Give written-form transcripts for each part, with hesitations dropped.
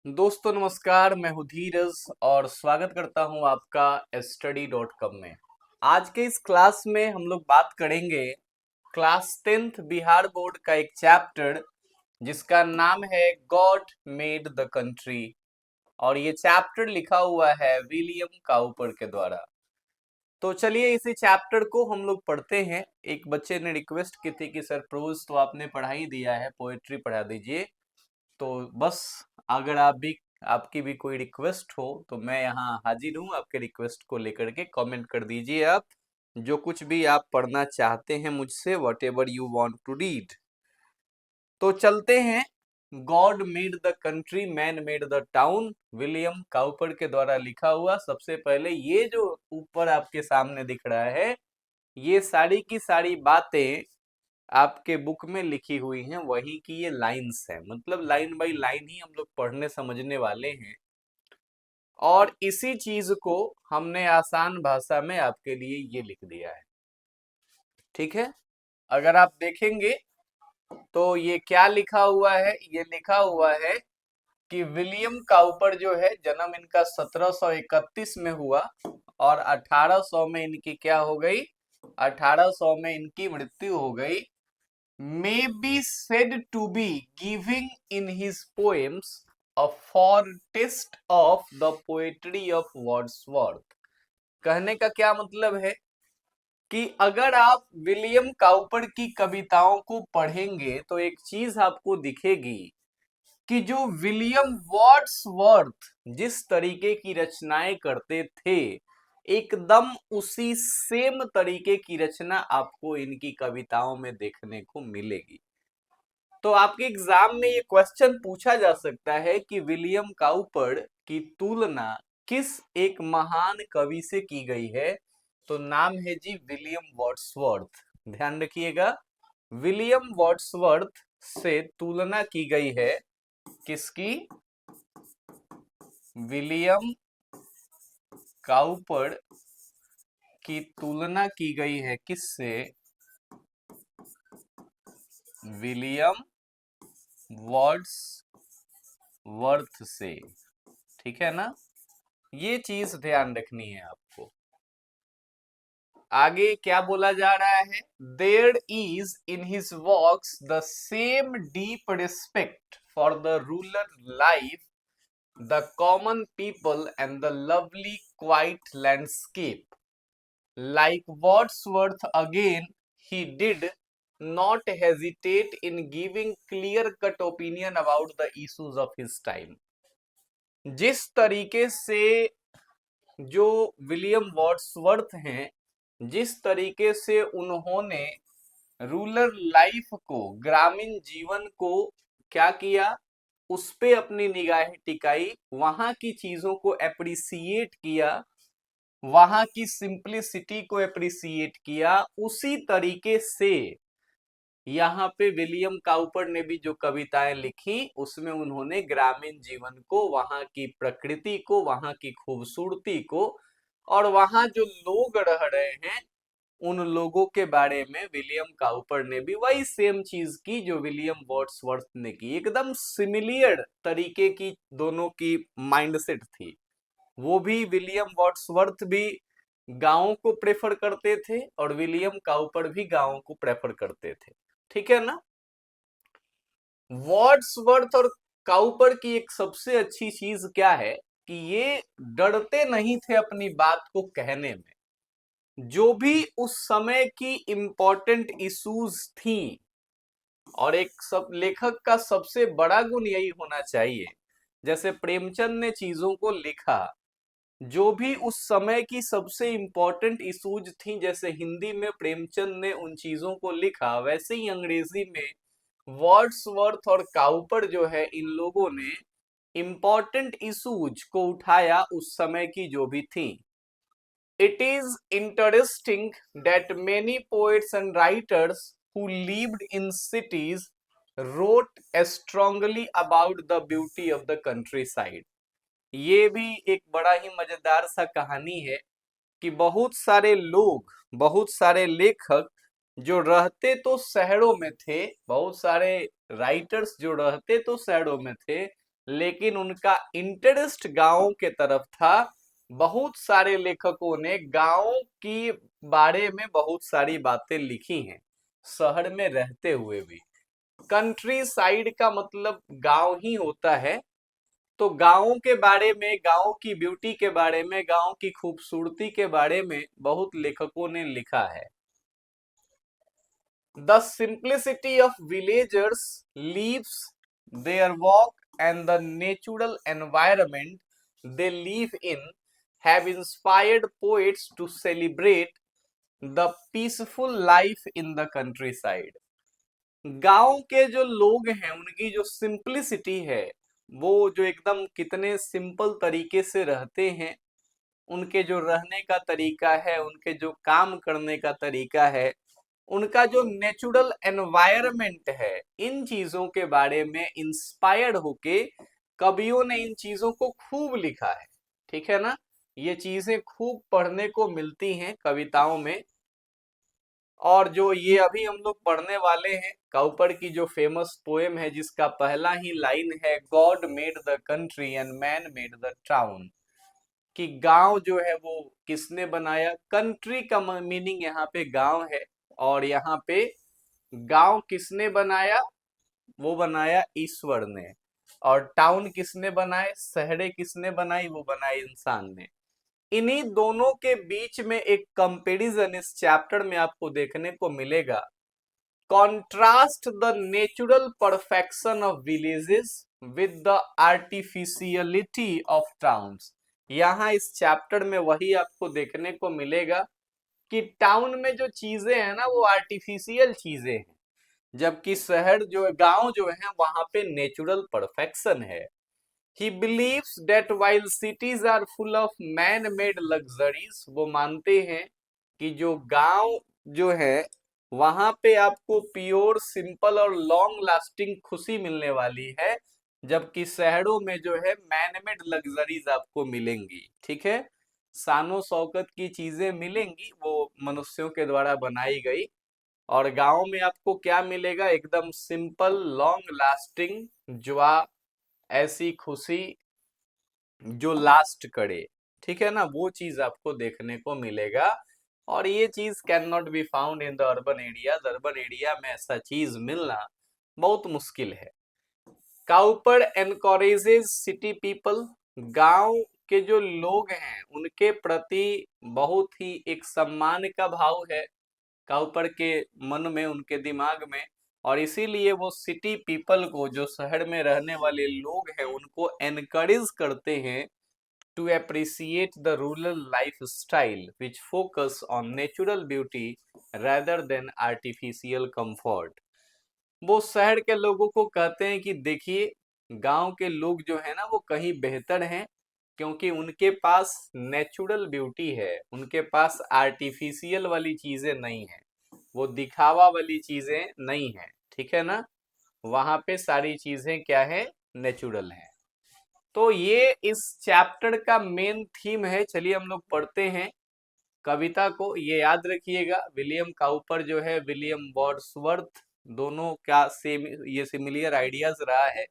दोस्तों नमस्कार, मैं हूँ धीरज और स्वागत करता हूँ आपका study.com में। आज के इस क्लास में हम लोग बात करेंगे क्लास 10th बिहार बोर्ड का एक चैप्टर जिसका नाम है गॉड मेड द कंट्री। और ये चैप्टर लिखा हुआ है विलियम काउपर के द्वारा। तो चलिए इसी चैप्टर को हम लोग पढ़ते हैं। एक बच्चे ने रिक्वेस्ट की थी कि सर प्रोज तो आपने पढ़ा ही दिया है, पोएट्री पढ़ा दीजिए। तो बस अगर आपकी भी कोई रिक्वेस्ट हो तो मैं यहाँ हाजिर हूँ आपके रिक्वेस्ट को लेकर के। कमेंट कर दीजिए आप जो कुछ भी आप पढ़ना चाहते हैं मुझसे, whatever you want to read. तो चलते हैं। God made the country, man made the town, William Cowper के द्वारा लिखा हुआ। सबसे पहले ये जो ऊपर आपके सामने दिख रहा है, ये सारी की सारी बातें आपके बुक में लिखी हुई हैं, वही की ये लाइंस है। मतलब लाइन बाय लाइन ही हम लोग पढ़ने समझने वाले हैं और इसी चीज को हमने आसान भाषा में आपके लिए ये लिख दिया है। ठीक है, अगर आप देखेंगे तो ये क्या लिखा हुआ है, ये लिखा हुआ है कि विलियम काउपर जो है जन्म इनका 1731 में हुआ और 1800 में इनकी क्या हो गई, 1800 में इनकी मृत्यु हो गई। May be said to be giving in his poems a foretaste of the poetry of Wordsworth। कहने का क्या मतलब है कि अगर आप विलियम काउपर की कविताओं को पढ़ेंगे तो एक चीज आपको दिखेगी कि जो विलियम वर्ड्सवर्थ जिस तरीके की रचनाएं करते थे, एकदम उसी सेम तरीके की रचना आपको इनकी कविताओं में देखने को मिलेगी। तो आपके एग्जाम में ये क्वेश्चन पूछा जा सकता है कि विलियम काउपर की तुलना किस एक महान कवि से की गई है। तो नाम है जी विलियम वर्ड्सवर्थ। ध्यान रखिएगा, विलियम वर्ड्सवर्थ से तुलना की गई है। किसकी? विलियम काउपर की तुलना की गई है किससे? विलियम वर्ड्सवर्थ से। ठीक है ना, ये चीज ध्यान रखनी है आपको। आगे क्या बोला जा रहा है? There is in his works the same deep respect for the rural life, the common people and the lovely quiet landscape. Like Wordsworth again he did not hesitate in giving clear cut opinion about the issues of his time। जिस तरीके से जो William Wordsworth हैं, जिस तरीके से उन्होंने rural life को, ग्रामीण जीवन को क्या किया, उस पे अपनी निगाहें टिकाई, वहां की चीजों को एप्रिसिएट किया, वहां की सिंप्लिसिटी को एप्रिसिएट किया, उसी तरीके से यहाँ पे विलियम काउपर ने भी जो कविताएं लिखी उसमें उन्होंने ग्रामीण जीवन को, वहां की प्रकृति को, वहां की खूबसूरती को और वहां जो लोग रह रहे हैं उन लोगों के बारे में विलियम काउपर ने भी वही सेम चीज की जो विलियम वर्ड्सवर्थ ने की। एकदम सिमिलियर तरीके की दोनों की माइंडसेट थी। वो भी, विलियम वर्ड्सवर्थ भी गांवों को प्रेफर करते थे और विलियम काउपर भी गांवों को प्रेफर करते थे। ठीक है ना। वर्ड्सवर्थ और काउपर की एक सबसे अच्छी चीज क्या है कि ये डरते नहीं थे अपनी बात को कहने में। जो भी उस समय की इंपॉर्टेंट इश्यूज थी, और एक सब लेखक का सबसे बड़ा गुण यही होना चाहिए, जैसे प्रेमचंद ने चीजों को लिखा, जो भी उस समय की सबसे इंपॉर्टेंट इश्यूज थी, जैसे हिंदी में प्रेमचंद ने उन चीजों को लिखा, वैसे ही अंग्रेजी में वर्ड्सवर्थ और काउपर जो है, इन लोगों ने इंपॉर्टेंट इश्यूज को उठाया उस समय की जो भी थी। It is interesting that many poets and writers who lived in cities wrote strongly about the beauty of the countryside। ये भी एक बड़ा ही मजेदार सा कहानी है कि बहुत सारे लोग, बहुत सारे लेखक जो रहते तो शहरों में थे, बहुत सारे राइटर्स जो रहते तो शहरों में थे, लेकिन उनका इंटरेस्ट गांव के तरफ था। बहुत सारे लेखकों ने गांव की बारे में बहुत सारी बातें लिखी हैं, शहर में रहते हुए भी। कंट्री साइड का मतलब गांव ही होता है। तो गांव के बारे में, गांव की ब्यूटी के बारे में, गांव की खूबसूरती के बारे में बहुत लेखकों ने लिखा है। The simplicity of villagers' lives, their walk, and the natural environment they live in have inspired poets to celebrate the peaceful life in the countryside. गांव के जो लोग हैं उनकी जो सिंपलिसिटी है, वो जो एकदम कितने सिंपल तरीके से रहते हैं, उनके जो रहने का तरीका है, उनके जो काम करने का तरीका है, उनका जो नेचुरल एनवायरनमेंट है, इन चीजों के बारे में इंस्पायर्ड होके कवियों ने इन चीजों को खूब लिखा है। ठीक है ना, ये चीजें खूब पढ़ने को मिलती हैं कविताओं में। और जो ये अभी हम लोग पढ़ने वाले हैं, काउपर की जो फेमस पोएम है, जिसका पहला ही लाइन है, God made the country and man made the town, कि गांव जो है वो किसने बनाया। कंट्री का मीनिंग यहाँ पे गांव है, और यहाँ पे गांव किसने बनाया, वो बनाया ईश्वर ने। और टाउन किसने बनाए, शहरें किसने बनाई, वो बनाई इंसान ने। इन्हीं दोनों के बीच में एक कंपैरिजन इस चैप्टर में आपको देखने को मिलेगा। Contrast the natural perfection of villages with the artificiality of towns. यहाँ इस चैप्टर में वही आपको देखने को मिलेगा कि टाउन में जो चीजें हैं ना, वो आर्टिफिशियल चीजें हैं, जबकि शहर जो गांव जो है वहां पे नेचुरल परफेक्शन है। He believes that while cities are full of man-made luxuries, वो मानते हैं कि जो गांव जो है वहां पे आपको प्योर, सिंपल और लॉन्ग लास्टिंग खुशी मिलने वाली है, जबकि शहरों में जो है मैन-मेड लग्जरीज आपको मिलेंगी। ठीक है, शानो शौकत की चीजें मिलेंगी, वो मनुष्यों के द्वारा बनाई गई। और गांव में आपको क्या मिलेगा, एकदम सिंपल, लॉन्ग लास्टिंग, जो ऐसी खुशी जो लास्ट करे। ठीक है ना, वो चीज आपको देखने को मिलेगा। और ये चीज can not be found in the urban area. Urban area में ऐसा चीज मिलना बहुत मुश्किल है। काउपर एनकरेजेस सिटी पीपल, गांव के जो लोग हैं उनके प्रति बहुत ही एक सम्मान का भाव है काउपर के मन में, उनके दिमाग में। और इसीलिए वो सिटी पीपल को, जो शहर में रहने वाले लोग हैं, उनको एनकरेज करते हैं to appreciate the rural lifestyle which focus on natural beauty rather than artificial comfort। वो शहर के लोगों को कहते हैं कि देखिए, गांव के लोग जो है ना वो कहीं बेहतर हैं, क्योंकि उनके पास नेचुरल ब्यूटी है, उनके पास आर्टिफिशियल वाली चीजें नहीं है, वो दिखावा वाली चीजें नहीं है। ठीक है ना, वहां पे सारी चीजें क्या है, नेचुरल है। तो ये इस चैप्टर का मेन थीम है। चलिए हम लोग पढ़ते हैं कविता को। ये याद रखिएगा, विलियम काउपर जो है, विलियम वर्ड्सवर्थ, दोनों का सेम ये सिमिलियर आइडियाज रहा है।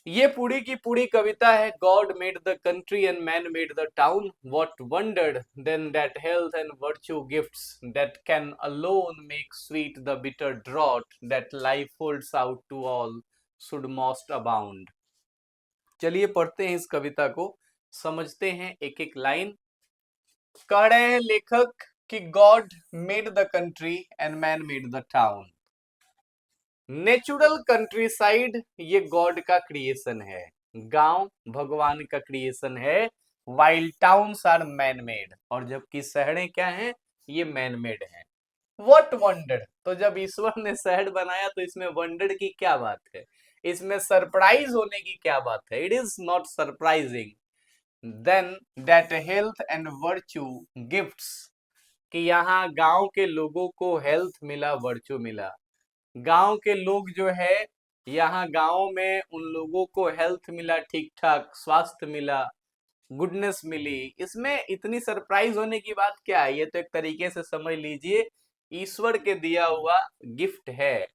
ये पूरी की पूरी कविता है, God made the country and man made the town, what wondered then that health and virtue gifts that can alone make sweet the bitter draught that life holds out to all should most abound. चलिए पढ़ते हैं इस कविता को, समझते हैं एक एक line. कह रहे हैं लेखक कि God made the country and man made the town. Natural countryside ये गॉड का क्रिएशन है, गांव भगवान का क्रिएशन है। While towns are man made, और जबकि शहरें क्या हैं, ये मैन मेड हैं। व्हाट वंडर, तो जब ईश्वर ने शहर बनाया तो इसमें वंडर की क्या बात है, इसमें सरप्राइज होने की क्या बात है। It is not surprising then that health and virtue gifts, कि यहाँ गांव के लोगों को हेल्थ मिला, वर्च्यू मिला। गांव के लोग जो है, यहाँ गांव में उन लोगों को हेल्थ मिला, ठीक ठाक स्वास्थ्य मिला, गुडनेस मिली। इसमें इतनी सरप्राइज होने की बात क्या है, ये तो एक तरीके से समझ लीजिए ईश्वर के दिया हुआ गिफ्ट है।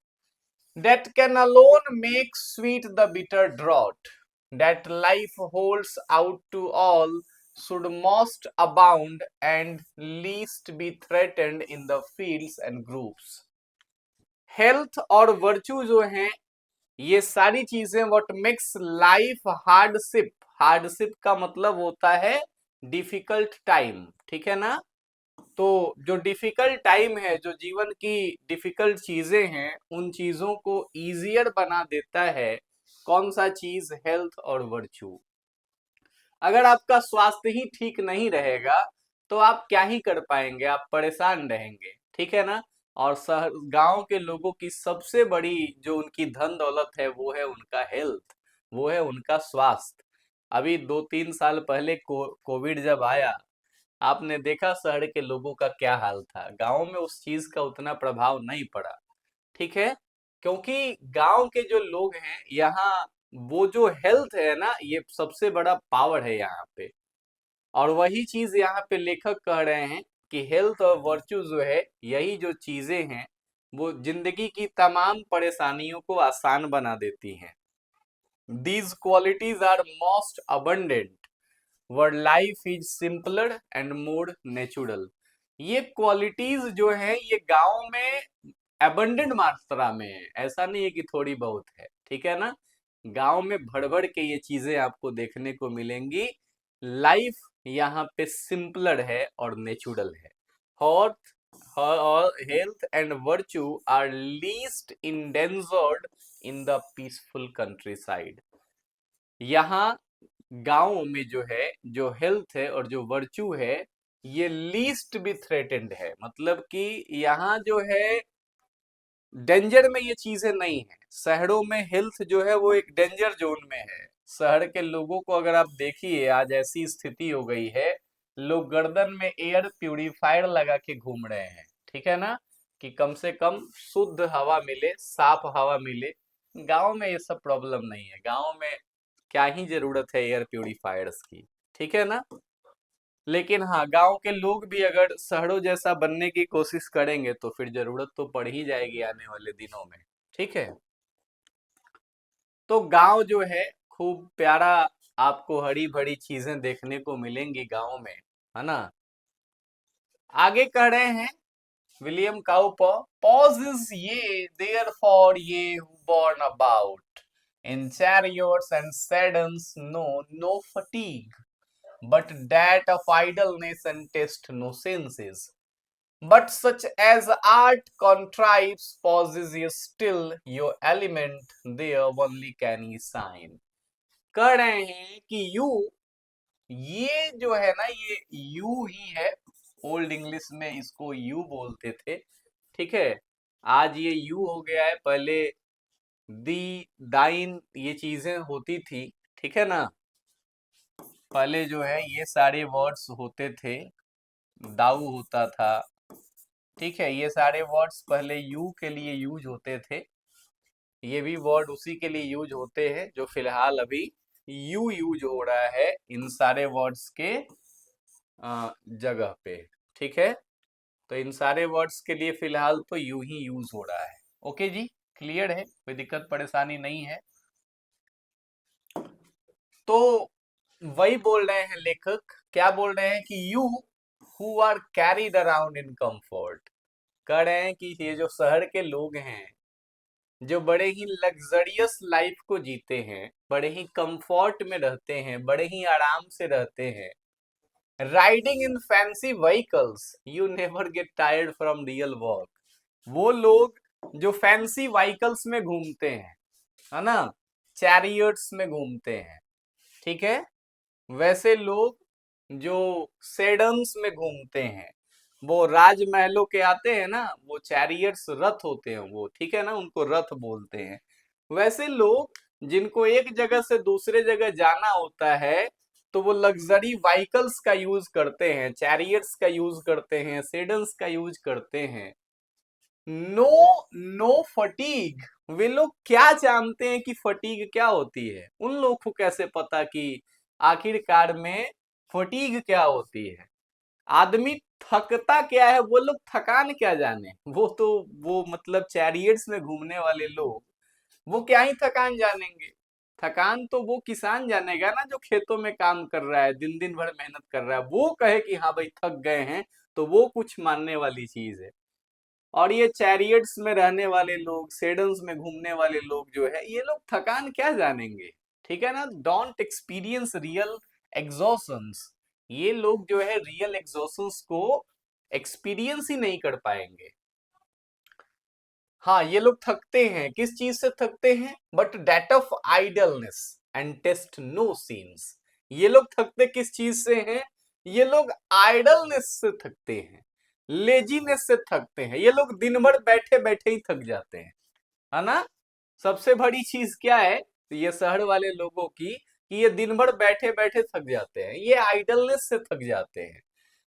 that can alone make sweet the bitter draught that life holds out to all should most abound and least be threatened in the fields and groups. Health और वर्च्यू जो हैं ये सारी चीजें what makes life hardship, hardship का मतलब होता है डिफिकल्ट टाइम, ठीक है ना। तो जो डिफिकल्ट टाइम है, जो जीवन की डिफिकल्ट चीजें हैं, उन चीजों को इजियर बना देता है कौन सा चीज, हेल्थ और वर्च्यू। अगर आपका स्वास्थ्य ही ठीक नहीं रहेगा तो आप क्या ही कर पाएंगे, आप परेशान रहेंगे, ठीक है ना। और शहर गांव के लोगों की सबसे बड़ी जो उनकी धन दौलत है वो है उनका हेल्थ, वो है उनका स्वास्थ्य। अभी 2-3 साल पहले कोविड जब आया, आपने देखा शहर के लोगों का क्या हाल था, गांव में उस चीज का उतना प्रभाव नहीं पड़ा, ठीक है। क्योंकि गांव के जो लोग हैं यहाँ, वो जो हेल्थ है ना, ये सबसे बड़ा पावर है यहाँ पे। और वही चीज यहाँ पे लेखक कह रहे हैं कि हेल्थ और वर्च्यू जो है, यही जो चीजें हैं वो जिंदगी की तमाम परेशानियों को आसान बना देती हैं। These qualities are most abundant where life is simpler and more natural. ये क्वालिटीज जो है ये गांव में एबंडेंट मात्रा में है, ऐसा नहीं है कि थोड़ी बहुत है, ठीक है ना। गांव में भर भर के ये चीजें आपको देखने को मिलेंगी। लाइफ यहाँ पे सिंपलर है और नेचुरल है। और health and virtue are least endangered in the peaceful countryside. यहाँ गांव में जो है, जो हेल्थ है और जो वर्च्यू है, ये लीस्ट भी थ्रेटेंड है, मतलब कि यहाँ जो है डेंजर में ये चीजें नहीं है। शहरों में हेल्थ जो है वो एक डेंजर जोन में है। शहर के लोगों को अगर आप देखिए, आज ऐसी स्थिति हो गई है, लोग गर्दन में एयर प्यूरिफायर लगा के घूम रहे हैं, ठीक है ना, कि कम से कम शुद्ध हवा मिले, साफ हवा मिले। गांव में ये सब प्रॉब्लम नहीं है, गांव में क्या ही जरूरत है एयर प्यूरिफायर्स की, ठीक है ना। लेकिन हाँ, गांव के लोग भी अगर शहरों जैसा बनने की कोशिश करेंगे तो फिर जरूरत तो पड़ ही जाएगी आने वाले दिनों में, ठीक है। तो गांव जो है खूब प्यारा, आपको हरी भरी चीजें देखने को मिलेंगी गांव में, है ना। आगे कह रहे हैं विलियम काउपर, पॉजेस ये देयर फॉर ये born about in chariots and sedans know no fatigue, but that of idleness and taste no senses. But such as art contrives pauses ye still, your element there only can ye shine. कह रहे हैं कि you, ये जो है ना, ये you ही है। ओल्ड इंग्लिश में इसको यू बोलते थे, ठीक है। आज ये यू हो गया है, पहले दी, दाइन ये चीजें होती थी, ठीक है ना। पहले जो है ये सारे वर्ड्स होते थे, दाऊ होता था, ठीक है। ये सारे वर्ड्स पहले यू के लिए यूज होते थे, ये भी वर्ड उसी के लिए यूज होते हैं जो फिलहाल अभी यू यूज हो रहा है इन सारे वर्ड्स के जगह पे, ठीक है। तो इन सारे वर्ड्स के लिए फिलहाल तो यू ही यूज हो रहा है। ओके जी, क्लियर है, कोई दिक्कत परेशानी नहीं है। तो वही बोल रहे हैं लेखक, क्या बोल रहे हैं कि you who are carried around in comfort, कह रहे हैं कि ये जो शहर के लोग हैं, जो बड़े ही लग्जरियस लाइफ को जीते हैं, बड़े ही कंफर्ट में रहते हैं, बड़े ही आराम से रहते हैं, riding in fancy vehicles you never get tired from real work. वो लोग जो फैंसी व्हीकल्स में घूमते हैं, है ना, चैरियट्स में घूमते हैं, ठीक है, वैसे लोग जो सेडन्स में घूमते हैं, वो राजमहलों के आते हैं ना, वो चैरियट्स रथ होते हैं वो, ठीक है ना, उनको रथ बोलते हैं। वैसे लोग जिनको एक जगह से दूसरे जगह जाना होता है तो वो लग्जरी व्हीकल्स का यूज करते हैं, चैरियट्स का यूज करते हैं, सेडन्स का यूज करते हैं। नो, नो फटीग, वे लोग क्या जानते हैं कि फटीग क्या होती है, उन लोगों को कैसे पता कि आखिरकार में फटीग क्या होती है। आदमी थकता क्या है, वो लोग थकान क्या जाने, वो मतलब चैरियट्स में घूमने वाले लोग वो क्या ही थकान जानेंगे। थकान तो वो किसान जानेगा ना जो खेतों में काम कर रहा है, दिन दिन भर मेहनत कर रहा है, वो कहे कि हाँ भाई थक गए हैं, तो वो कुछ मानने वाली चीज है। और ये चैरियट्स में रहने वाले लोग, सेडन्स में घूमने वाले लोग जो है, ये लोग थकान क्या जानेंगे। ठीक है ना, डोंट एक्सपीरियंस रियल एग्जॉशंस। ये लोग जो है रियल एग्जॉशंस को एक्सपीरियंस ही नहीं कर पाएंगे। हाँ, ये लोग थकते हैं, किस चीज से थकते हैं, but that of idleness and taste no scenes. ये लोग थकते किस चीज से हैं, ये लोग आइडलनेस से थकते हैं, लेजीनेस से थकते हैं। ये लोग दिन भर बैठे बैठे ही थक जाते हैं, है ना। सबसे बड़ी चीज क्या है ये शहर वाले लोगों की, कि ये दिन भर बैठे बैठे थक जाते हैं, ये आइडलनेस से थक जाते हैं।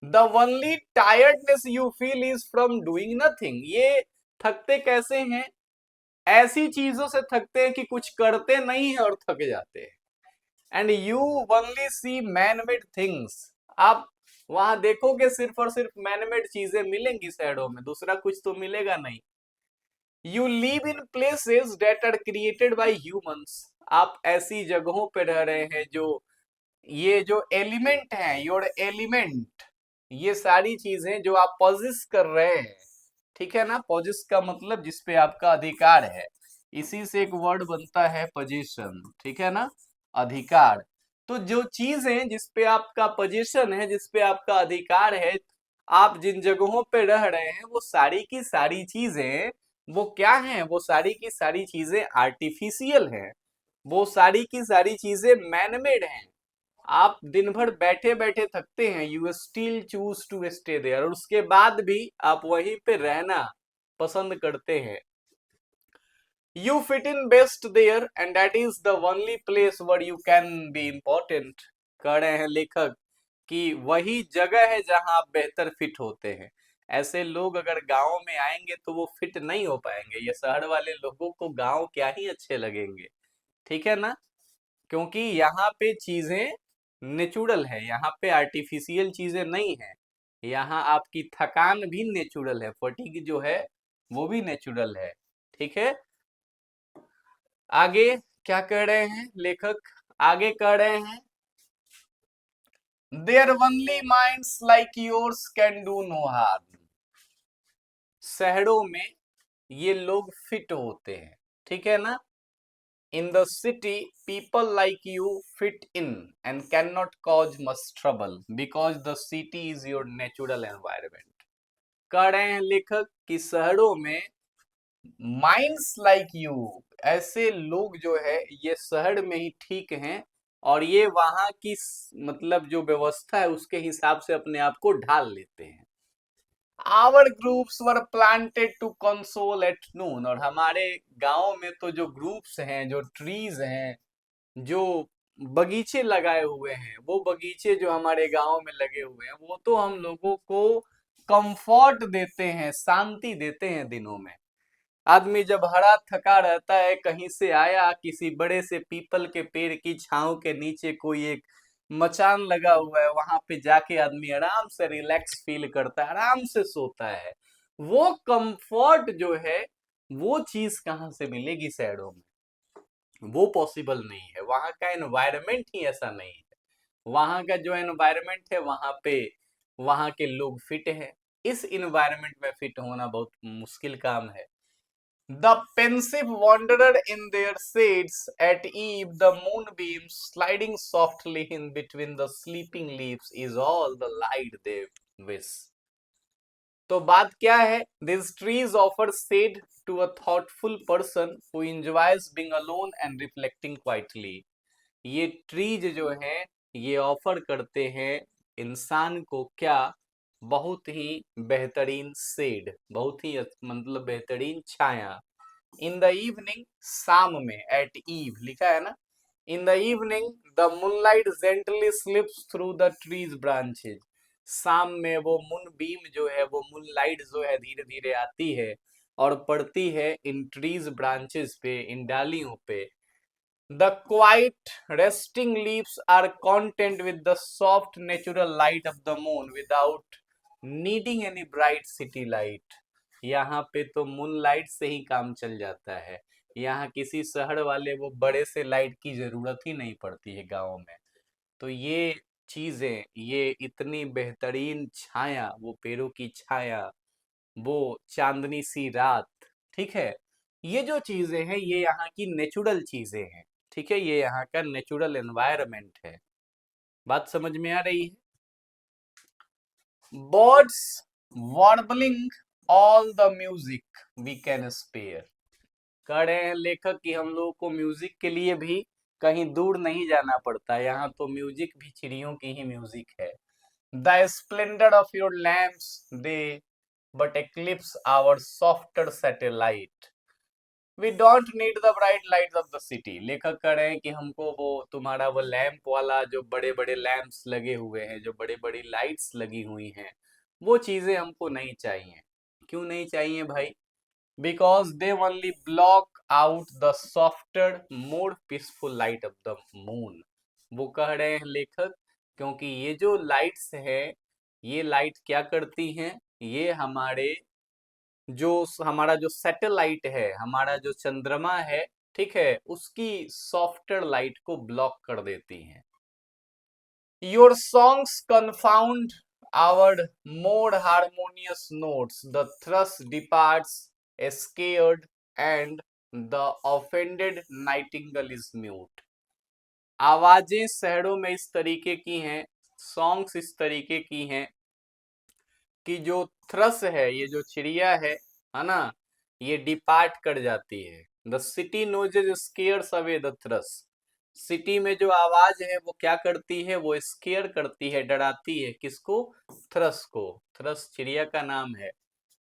The only tiredness you feel is from doing nothing. ये थकते कैसे हैं, ऐसी चीजों से थकते हैं कि कुछ करते नहीं है और थक जाते हैं। And you only see man made things. आप वहां देखोगे सिर्फ और सिर्फ मैन मेड चीजें मिलेंगी शहरों में, दूसरा कुछ तो मिलेगा नहीं। You live in places that are created by humans. आप ऐसी जगहों पे रह रहे हैं जो, ये जो एलिमेंट है, योर एलिमेंट, ये सारी चीजें जो आप पॉजिस कर रहे हैं, ठीक है ना। पॉजिस का मतलब जिस पे आपका अधिकार है, इसी से एक वर्ड बनता है पोजीशन, ठीक है ना, अधिकार। तो जो चीज है जिस पे आपका पोजीशन है, जिस पे आपका अधिकार है, आप जिन जगहों पे रह रहे हैं, वो सारी की सारी चीजें वो क्या हैं, वो सारी की सारी चीजें आर्टिफिशियल हैं, वो सारी की सारी चीजें मैनमेड हैं। आप दिन भर बैठे बैठे थकते हैं, you still choose to stay there, और उसके बाद भी आप वहीं पे रहना पसंद करते हैं। You fit in best there and that is the only place where you can be important. कह रहे हैं लेखक कि वही जगह है जहां आप बेहतर फिट होते हैं। ऐसे लोग अगर गांव में आएंगे तो वो फिट नहीं हो पाएंगे, ये शहर वाले लोगों को गांव क्या ही अच्छे लगेंगे, ठीक है ना। क्योंकि यहाँ पे चीजें नेचुरल है, यहाँ पे आर्टिफिशियल चीजें नहीं है। यहाँ आपकी थकान भी नेचुरल है, फटीग जो है वो भी नेचुरल है, ठीक है। आगे क्या कह रहे हैं लेखक, आगे कह रहे हैं there only minds like yours can do no harm. शहरों में ये लोग फिट होते हैं, ठीक है ना। In the city, people like you fit in and cannot cause much trouble because the city is your natural environment. कह रहे हैं लेखक कि शहरों में माइंड्स लाइक यू, ऐसे लोग जो है ये शहर में ही ठीक हैं, और ये वहां की मतलब जो व्यवस्था है उसके हिसाब से अपने आप को ढाल लेते हैं। Our groves were planted to console at noon. और हमारे गांव में तो जो ग्रुप्स हैं, जो ट्रीज हैं, जो बगीचे लगाए हुए हैं, वो बगीचे जो हमारे गांव में लगे हुए हैं, वो तो हम लोगों को कंफर्ट देते हैं, शांति देते हैं दिनों में। आदमी जब हरा थका रहता है, कहीं से आया, किसी बड़े से पीपल के पेड़ की छांव के नीचे कोई एक मचान लगा हुआ है, वहां पे जाके आदमी आराम से रिलैक्स फील करता है, आराम से सोता है। वो कंफर्ट जो है, वो चीज कहाँ से मिलेगी शहरों में, वो पॉसिबल नहीं है। वहां का एनवायरनमेंट ही ऐसा नहीं है। वहां का जो एनवायरनमेंट है, वहां पे वहां के लोग फिट हैं। इस एनवायरनमेंट में फिट होना बहुत मुश्किल काम है। The pensive wanderer in their shades at eve, the moonbeams sliding softly in between the sleeping leaves is all the light they wish. तो बात क्या है, this trees offer shade to a thoughtful person who enjoys being alone and reflecting quietly. ये trees जो हैं ये offer करते हैं इंसान को क्या, बहुत ही बेहतरीन शेड, बहुत ही मतलब बेहतरीन छाया। इन द इवनिंग, शाम में, एट ईव लिखा है ना, in the evening the moonlight gently slips through the trees branches. शाम में वो मून बीम जो है, वो मूनलाइट जो है धीरे धीरे आती है और पड़ती है इन ट्रीज ब्रांचेस पे, इन डालियों पे। The quiet, resting leaves are content with the soft, natural light of the moon without needing any bright city light. यहाँ पे तो मून लाइट से ही काम चल जाता है। यहाँ किसी शहर वाले वो बड़े से लाइट की जरूरत ही नहीं पड़ती है गाँव में। तो ये चीजें, ये इतनी बेहतरीन छाया, वो पेड़ों की छाया, वो चांदनी सी रात, ठीक है, ये जो चीजें हैं ये यहाँ की नेचुरल चीजें हैं। ठीक है, ये यहाँ का नेचुरल एनवायरनमेंट है। बात समझ में आ रही है? Birds warbling all the music we can spare. कह रहे हैं लेखक कि हम लोगों को म्यूजिक के लिए भी कहीं दूर नहीं जाना पड़ता, यहाँ तो म्यूजिक भी चिड़ियों की ही म्यूजिक है। The splendour of your lamps they but eclipse our softer satellite. We don't need the bright lights of the city. लेखक कह रहे हैं कि हमको वो तुम्हारा वो लैंप वाला जो बड़े बड़े लैंप्स लगे हुए हैं, जो बड़े बड़ी लाइट्स लगी हुई हैं, वो चीजें हमको नहीं चाहिए। क्यों नहीं चाहिए भाई? Because they only block out the softer, more peaceful light of the moon. वो कह रहे हैं लेखक, क्योंकि ये जो लाइट्स है, ये लाइट क्या करती हैं? ये हमारा जो सैटेलाइट है, हमारा जो चंद्रमा है, ठीक है, उसकी सॉफ्टर लाइट को ब्लॉक कर देती हैं। Your songs confound our more harmonious notes, the thrush departs scared and the offended nightingale is mute. आवाजें शहरों में इस तरीके की हैं, सॉन्ग्स इस तरीके की हैं कि जो थ्रस है, ये जो चिड़िया है ना, ये डिपार्ट कर जाती है। The city noises scares away the thrush. City में जो आवाज है वो क्या करती है? वो स्केयर करती है, डराती है। किसको? थ्रस को। थ्रस चिड़िया का नाम है।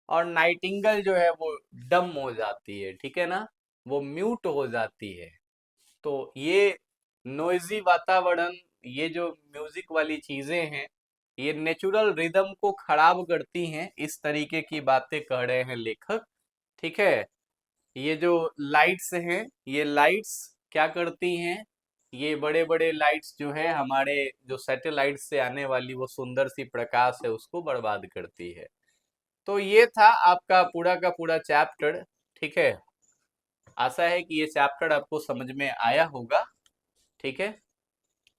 और नाइटिंगल जो है वो डम हो जाती है, ठीक है ना, वो म्यूट हो जाती है। तो ये नोइजी वातावरण, ये जो म्यूजिक वाली चीजें हैं, ये नेचुरल रिदम को खराब करती हैं। इस तरीके की बातें कह रहे हैं लेखक, ठीक है। ये जो लाइट्स हैं, ये लाइट्स क्या करती हैं? ये बड़े बड़े लाइट्स जो है, हमारे जो सैटेलाइट से आने वाली वो सुंदर सी प्रकाश है, उसको बर्बाद करती है। तो ये था आपका पूरा का पूरा चैप्टर, ठीक है। आशा है कि ये चैप्टर आपको समझ में आया होगा, ठीक है,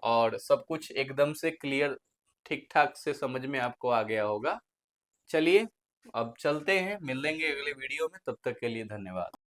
और सब कुछ एकदम से क्लियर, ठीक ठाक से समझ में आपको आ गया होगा। चलिए अब चलते हैं, मिलेंगे अगले वीडियो में, तब तक के लिए धन्यवाद।